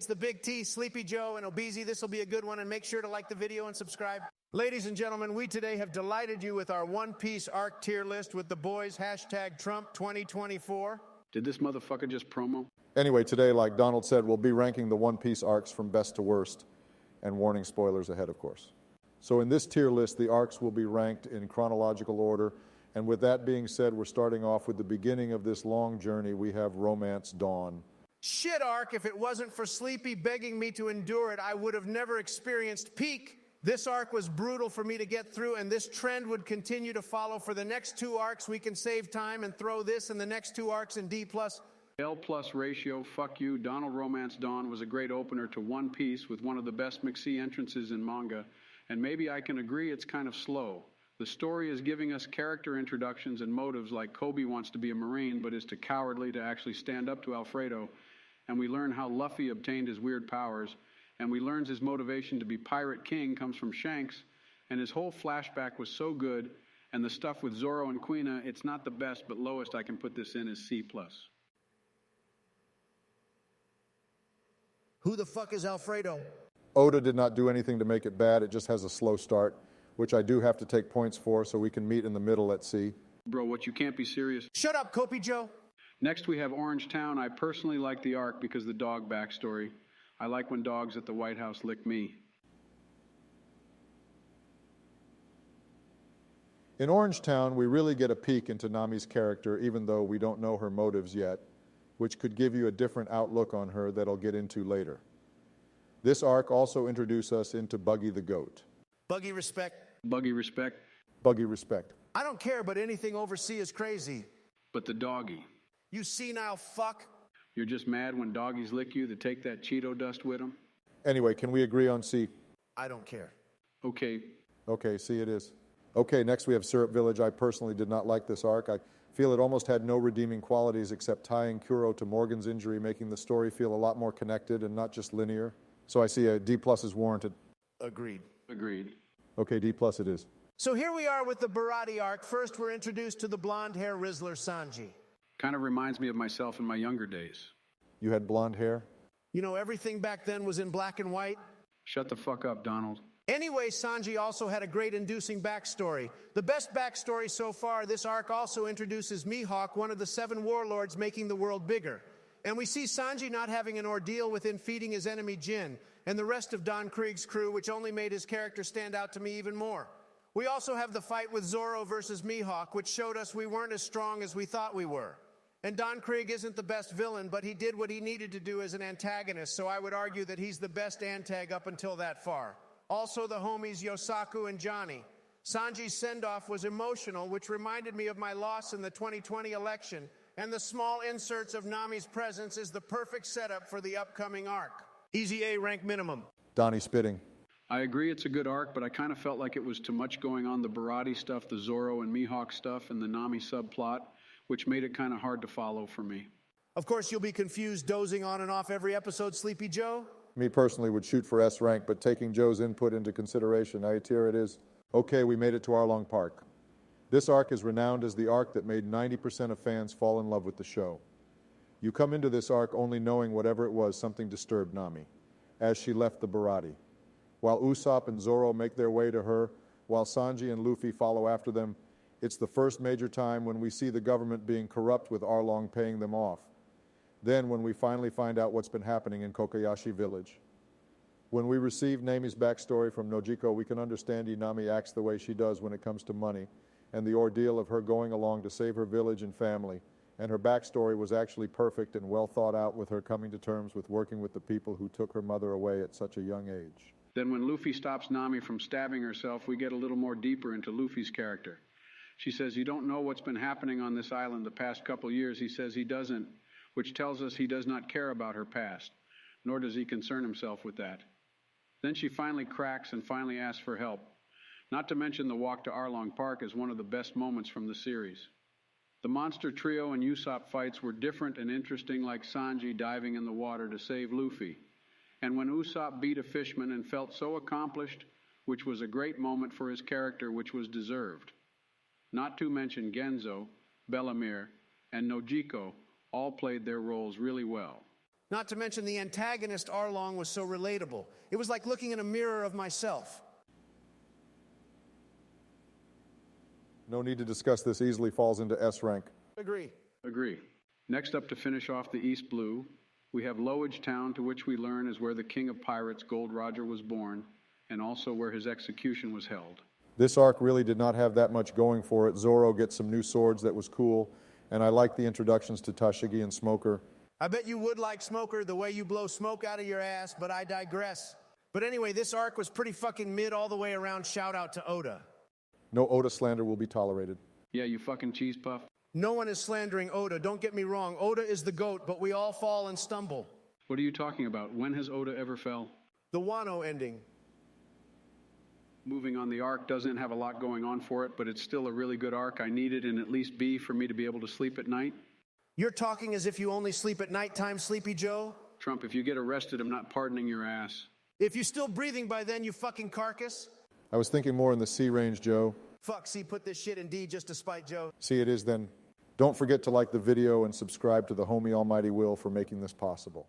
it's the Big T, Sleepy Joe, and Obeezy. This will be a good one, and make sure to like the video and subscribe. Ladies and gentlemen, we today have delighted you with our One Piece arc tier list with the boys, #Trump2024. Did this motherfucker just promo? Anyway, today, like Donald said, we'll be ranking the One Piece arcs from best to worst, and warning spoilers ahead, of course. So in this tier list, the arcs will be ranked in chronological order, and with that being said, we're starting off with the beginning of this long journey. We have Romance Dawn. Shit arc, if it wasn't for Sleepy begging me to endure it, I would have never experienced Peak. This arc was brutal for me to get through, and this trend would continue to follow. For the next 2 arcs, we can save time and throw this and the next 2 arcs in D+. L+ ratio, fuck you. Donald Romance Dawn was a great opener to One Piece with one of the best McSee entrances in manga, and maybe I can agree it's kind of slow. The story is giving us character introductions and motives like Kobe wants to be a Marine but is too cowardly to actually stand up to Alfredo, and we learn how Luffy obtained his weird powers, and we learn his motivation to be Pirate King comes from Shanks, and his whole flashback was so good, and the stuff with Zoro and Quina, it's not the best, but lowest I can put this in is C+. Who the fuck is Alfredo? Oda did not do anything to make it bad, it just has a slow start, which I do have to take points for, so we can meet in the middle at C. Bro, what, you can't be serious? Shut up, Kopi Joe. Next we have Orange Town. I personally like the arc because the dog backstory. I like when dogs at the White House lick me. In Orange Town, we really get a peek into Nami's character, even though we don't know her motives yet, which could give you a different outlook on her that I'll get into later. This arc also introduced us into Buggy the Goat. Buggy respect. Buggy respect. Buggy respect. I don't care, but anything over C is crazy. But the doggy. You senile fuck. You're just mad when doggies lick you to take that Cheeto dust with them? Anyway, can we agree on C? I don't care. Okay. Okay, C it is. Okay, next we have Syrup Village. I personally did not like this arc. I feel it almost had no redeeming qualities except tying Kuro to Morgan's injury, making the story feel a lot more connected and not just linear. So I see a D+ is warranted. Agreed. Agreed. Okay, D+ it is. So here we are with the Baratie arc. First, we're introduced to the blonde-hair Rizzler Sanji. Kind of reminds me of myself in my younger days. You had blonde hair? You know, everything back then was in black and white. Shut the fuck up, Donald. Anyway, Sanji also had a great inducing backstory. The best backstory so far, this arc also introduces Mihawk, one of the 7 warlords making the world bigger. And we see Sanji not having an ordeal within feeding his enemy Jin, and the rest of Don Krieg's crew, which only made his character stand out to me even more. We also have the fight with Zoro versus Mihawk, which showed us we weren't as strong as we thought we were. And Don Krieg isn't the best villain, but he did what he needed to do as an antagonist, so I would argue that he's the best antag up until that far. Also the homies Yosaku and Johnny. Sanji's send-off was emotional, which reminded me of my loss in the 2020 election, and the small inserts of Nami's presence is the perfect setup for the upcoming arc. Easy A rank minimum. Donnie spitting. I agree it's a good arc, but I kind of felt like it was too much going on, the Baratie stuff, the Zoro and Mihawk stuff, and the Nami subplot, which made it kind of hard to follow for me. Of course, you'll be confused dozing on and off every episode, Sleepy Joe. Me personally would shoot for S rank, but taking Joe's input into consideration, here it is. Okay, we made it to Arlong Park. This arc is renowned as the arc that made 90% of fans fall in love with the show. You come into this arc only knowing whatever it was, something disturbed Nami, as she left the Baratie. While Usopp and Zoro make their way to her, while Sanji and Luffy follow after them, it's the first major time when we see the government being corrupt with Arlong paying them off. Then when we finally find out what's been happening in Kokoyashi Village. When we receive Nami's backstory from Nojiko, we can understand Inami acts the way she does when it comes to money, and the ordeal of her going along to save her village and family. And her backstory was actually perfect and well thought out, with her coming to terms with working with the people who took her mother away at such a young age. Then when Luffy stops Nami from stabbing herself, we get a little more deeper into Luffy's character. She says, "You don't know what's been happening on this island the past couple years." He says he doesn't, which tells us he does not care about her past, nor does he concern himself with that. Then she finally cracks and finally asks for help. Not to mention the walk to Arlong Park is one of the best moments from the series. The monster trio and Usopp fights were different and interesting, like Sanji diving in the water to save Luffy. And when Usopp beat a fishman and felt so accomplished, which was a great moment for his character, which was deserved. Not to mention Genzo, Bellamere, and Nojiko all played their roles really well. Not to mention the antagonist Arlong was so relatable. It was like looking in a mirror of myself. No need to discuss this, easily falls into S rank. Agree. Agree. Next up to finish off the East Blue, we have Loguetown, to which we learn is where the king of pirates, Gold Roger, was born, and also where his execution was held. This arc really did not have that much going for it. Zoro gets some new swords that was cool, and I like the introductions to Tashigi and Smoker. I bet you would like Smoker the way you blow smoke out of your ass, but I digress. But anyway, this arc was pretty fucking mid all the way around. Shout out to Oda. No Oda slander will be tolerated. Yeah, you fucking cheese puff. No one is slandering Oda, don't get me wrong. Oda is the GOAT, but we all fall and stumble. What are you talking about? When has Oda ever fell? The Wano ending. Moving on, the arc doesn't have a lot going on for it, but it's still a really good arc. I need it in at least B for me to be able to sleep at night. You're talking as if you only sleep at nighttime, Sleepy Joe? Trump, if you get arrested, I'm not pardoning your ass. If you're still breathing by then, you fucking carcass. I was thinking more in the C range, Joe. Fuck, see, put this shit in D just to spite Joe. See, it is then. Don't forget to like the video and subscribe to the homie Almighty Will for making this possible.